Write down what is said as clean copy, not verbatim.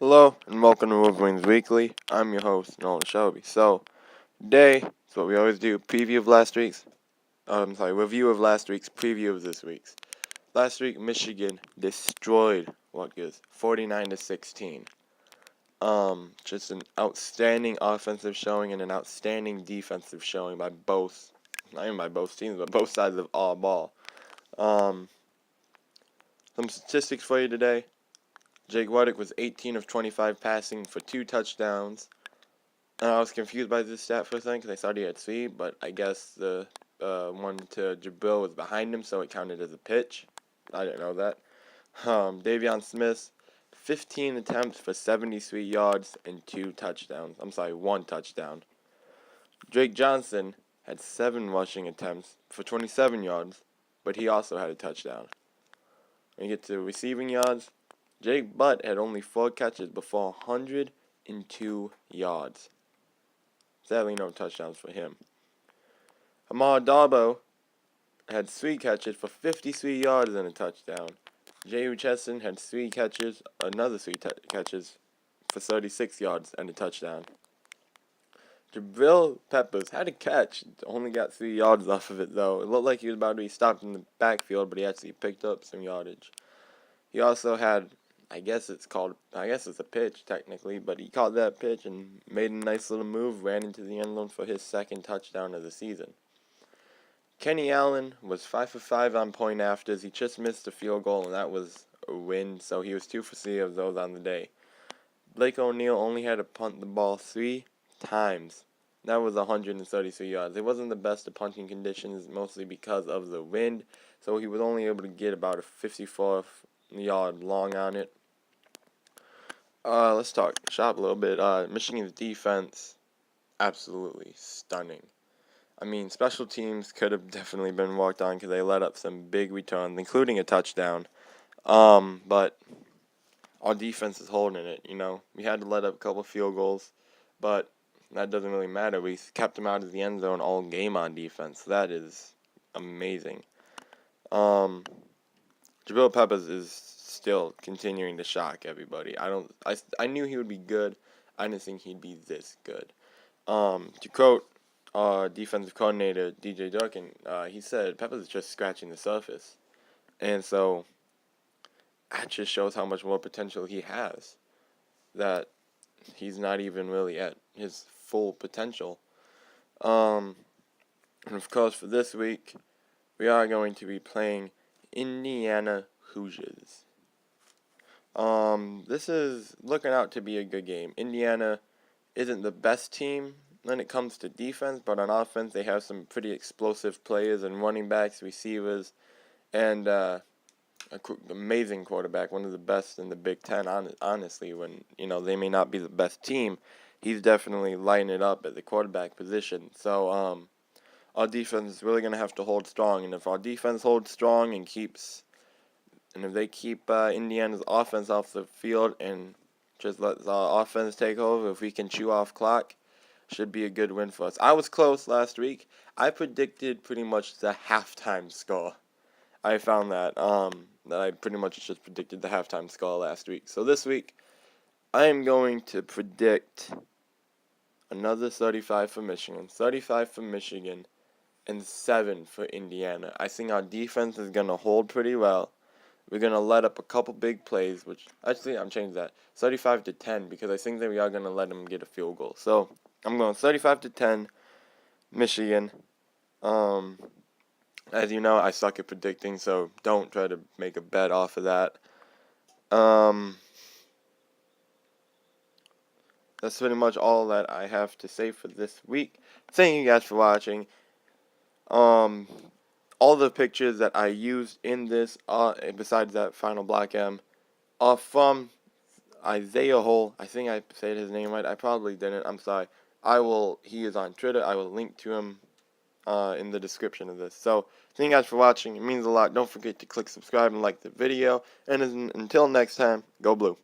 Hello and welcome to Wolverines Weekly. I'm your host, Nolan Shelby. So, today is what we always do: review of last week's, preview of this week's. Last week, Michigan destroyed Rutgers, 49-16. Just an outstanding offensive showing and an outstanding defensive showing by both, not even by both teams, but both sides of all ball. Some statistics for you today. Jake Ruddick was 18 of 25 passing for 2 touchdowns. I was confused by this stat for a second because I thought he had 3, but I guess the one to Jabril was behind him, so it counted as a pitch. I didn't know that. Davion Smith, 15 attempts for 73 yards and 2 touchdowns. 1 touchdown. Drake Johnson had 7 rushing attempts for 27 yards, but he also had a touchdown. When you get to receiving yards, Jake Butt had only 4 catches before 102 yards. Sadly, no touchdowns for him. Amar Darbo had 3 catches for 53 yards and a touchdown. Jay Richardson had 3 catches, another 3 catches for 36 yards and a touchdown. Jabril Peppers had a catch, only got 3 yards off of it though. It looked like he was about to be stopped in the backfield, but he actually picked up some yardage. He also had, I guess it's a pitch technically, but he caught that pitch and made a nice little move, ran into the end zone for his 2nd touchdown of the season. Kenny Allen was 5 for 5 on point afters. He just missed a field goal, and that was a win, so he was 2 for 3 of those on the day. Blake O'Neal only had to punt the ball 3 times. That was 133 yards. It wasn't the best of punting conditions, mostly because of the wind, so he was only able to get about a 54-yard long on it. Let's talk shop a little bit. Michigan's defense, absolutely stunning. I mean, special teams could have definitely been worked on because they let up some big returns, including a touchdown. But our defense is holding it, We had to let up a couple field goals, but that doesn't really matter. We kept them out of the end zone all game on defense. That is amazing. Jabril Peppers is still continuing to shock everybody. I knew he would be good. I didn't think he'd be this good. To quote defensive coordinator DJ Durkin, he said Peppers is just scratching the surface, and so that just shows how much more potential he has. That he's not even really at his full potential. And of course, for this week, we are going to be playing Indiana Hoosiers. This is looking out to be a good game. Indiana isn't the best team when it comes to defense, but on offense, they have some pretty explosive players and running backs, receivers, and amazing quarterback, one of the best in the Big Ten, honestly. When, they may not be the best team, he's definitely lighting it up at the quarterback position. So, our defense is really going to have to hold strong, and if our defense holds strong and if they keep Indiana's offense off the field and just let our offense take over, if we can chew off clock, should be a good win for us. I was close last week. I predicted pretty much the halftime score. I found that I pretty much just predicted the halftime score last week. So this week, I am going to predict another 35 for Michigan, and 7 for Indiana. I think our defense is going to hold pretty well. We're going to let up a couple big plays, which, actually, I'm changing that, 35-10, because I think that we are going to let them get a field goal. So, I'm going 35-10, Michigan. As you know, I suck at predicting, so don't try to make a bet off of that. That's pretty much all that I have to say for this week. Thank you guys for watching. All the pictures that I used in this, besides that final Black M, are from Isaiah Hole. I think I said his name right. I probably didn't. I'm sorry. He is on Twitter. I will link to him in the description of this. So, thank you guys for watching. It means a lot. Don't forget to click subscribe and like the video. And until next time, go blue.